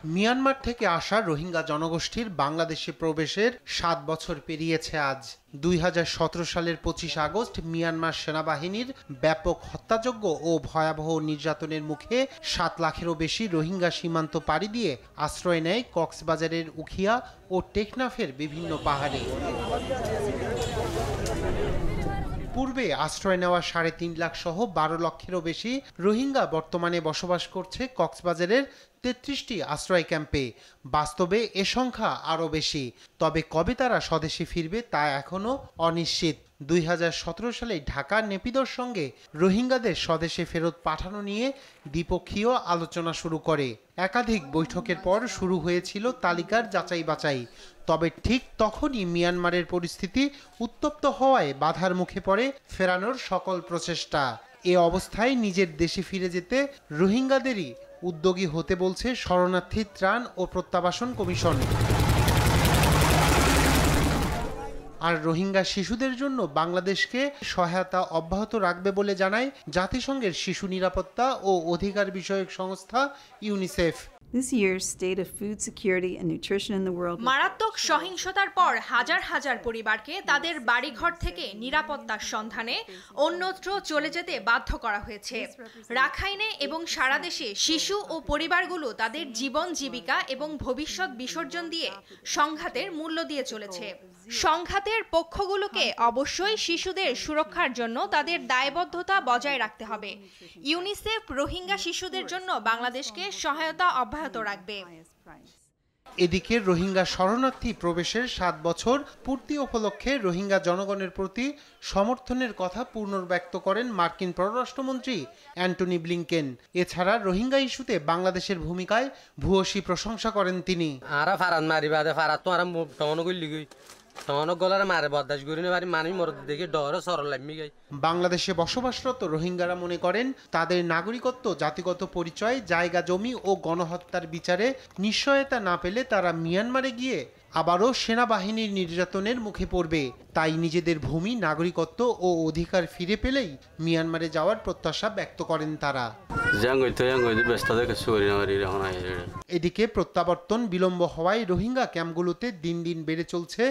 Myanmar থেকে আসা রোহিঙ্গা জনগোষ্ঠীর বাংলাদেশে প্রবেশের ৭ বছর পেরিয়েছে আজ। ২০১৭ সালের ২৫ আগস্ট মিয়ানমার সেনাবাহিনীর ব্যাপক হত্যাযজ্ঞ ও ভয়াবহ নির্যাতনের মুখে ৭ লাখেরও বেশি রোহিঙ্গা সীমান্ত পাড়ি দিয়ে আশ্রয় নেয় কক্সবাজারের উখিয়া ও টেকনাফের বিভিন্ন পাহাড়ে। পূর্বে আশ্রয় নেওয়া ৩.৫ লাখ সহ ১২ লক্ষেরও বেশি রোহিঙ্গা বর্তমানে বসবাস করছে কক্সবাজারের ৩৩টি আশ্রয় ক্যাম্পে। বাস্তবে এ সংখ্যা আরও বেশি, তবে কবে তারা স্বদেশে ফিরবে তা এখনও অনিশ্চিত। ২০১৭ সালে ঢাকা নেপিদোর সঙ্গে রোহিঙ্গাদের স্বদেশে ফেরত পাঠানো নিয়ে দ্বিপক্ষীয় আলোচনা শুরু করে। একাধিক বৈঠকের পর শুরু হয়েছিল তালিকার যাচাই বাছাই, তবে ঠিক তখনই মিয়ানমারের পরিস্থিতি উত্তপ্ত হওয়ায় বাধার মুখে পড়ে ফেরানোর সকল প্রচেষ্টা। এ অবস্থায় নিজের দেশে ফিরে যেতে রোহিঙ্গাদেরই উদ্যোগী হতে বলছে শরণার্থী ত্রাণ ও প্রত্যাবাসন কমিশন। আর রোহিঙ্গা শিশুদের জন্য বাংলাদেশকে সহায়তা অব্যাহত রাখবে বলে জানায় জাতিসংঘের শিশু নিরাপত্তা ও অধিকার বিষয়ক সংস্থা UNICEF. This year's state of food security and nutrition in the world. মারাত্মক সহিংসতার পর হাজার হাজার পরিবারকে তাদের বাড়িঘর থেকে নিরাপত্তার সন্ধানে অন্যত্র চলে যেতে বাধ্য করা হয়েছে। রাখাইনে এবং সারা দেশে শিশু ও পরিবারগুলো তাদের জীবন জীবিকা এবং ভবিষ্যৎ বিসর্জন দিয়ে সংঘাতের মূল্য দিয়ে চলেছে। সংঘাতের পক্ষগুলোকে অবশ্যই শিশুদের সুরক্ষার জন্য তাদের দায়বদ্ধতা বজায় রাখতে হবে। ইউনিসেফ রোহিঙ্গা শিশুদের জন্য বাংলাদেশকে সহায়তা অব্যাহত রাখবে। এদিকে রোহিঙ্গা শরণার্থী প্রবেশের ৭ বছর পূর্তি উপলক্ষে রোহিঙ্গা জনগণের প্রতি সমর্থনের কথা পুনর্ব্যক্ত করেন মার্কিন পররাষ্ট্রমন্ত্রী অ্যান্টনি ব্লিংকেন। এছাড়া রোহিঙ্গা ইস্যুতে বাংলাদেশের ভূমিকায় ভূয়সী প্রশংসা করেন তিনি। বাংলাদেশে বসবাসরত রোহিঙ্গারা মনে করেন তাদের নাগরিকত্ব, জাতিগত পরিচয়, জায়গা জমি ও গণহত্যার বিচারে নিশ্চয়তা না পেলে তারা মিয়ানমারে গিয়ে আবারও সেনাবাহিনীর নির্যাতনের মুখে পড়বে। তাই নিজেদের ভূমি, নাগরিকত্ব ও অধিকার ফিরে পেলেই মিয়ানমারে যাওয়ার প্রত্যাশা ব্যক্ত করেন তারা। এদিকে প্রত্যাবর্তন বিলম্ব হওয়ায় রোহিঙ্গা ক্যাম্পগুলোতে দিন দিন বেড়ে চলছে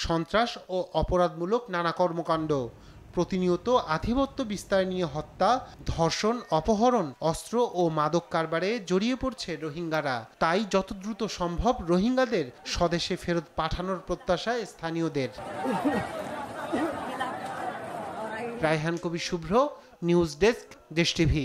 সন্ত্রাস ও অপরাধমূলক নানা কর্মকাণ্ড। প্রতিনিয়ত আধিপত্য বিস্তার নিয়ে হত্যা, ধর্ষণ, অপহরণ, অস্ত্র ও মাদক কারবারে জড়িয়ে পড়ছে রোহিঙ্গারা। তাই যত দ্রুত সম্ভব রোহিঙ্গাদের স্বদেশে ফেরত পাঠানোর প্রত্যাশা স্থানীয়দের। রায়হান কবির শুভ্র, নিউজ ডেস্ক, দেশ টিভি।